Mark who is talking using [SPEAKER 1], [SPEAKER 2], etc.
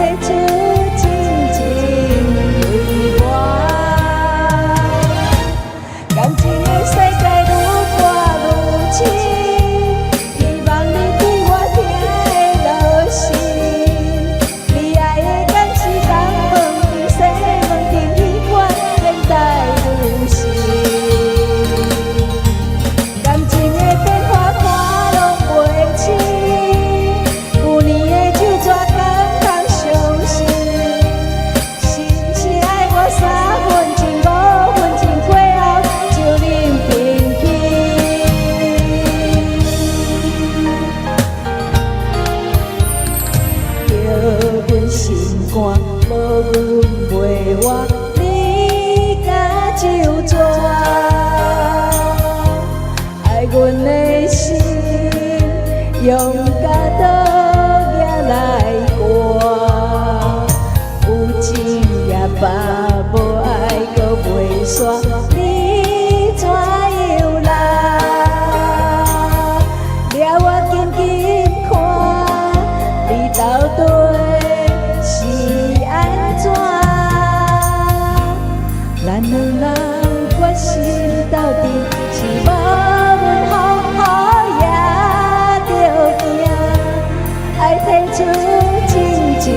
[SPEAKER 1] 提出真情对我。感情的世界愈看愈深，希望你对我听的落实。你爱的敢是东门庭西门庭戏馆，现代女士。感情的变化看拢袂清，旧年的酒怎敢通相信？是不是爱我3分情5分情过后就忍平去？叫阮心肝无阮袂活，你甲就纸，爱阮的心用甲刀掠来割，有情也罢，无爱搁袂煞，你怎样来？了我紧紧看，你到底是安怎？咱两人决心斗阵，是无阮风雨也着行，爱提出真情。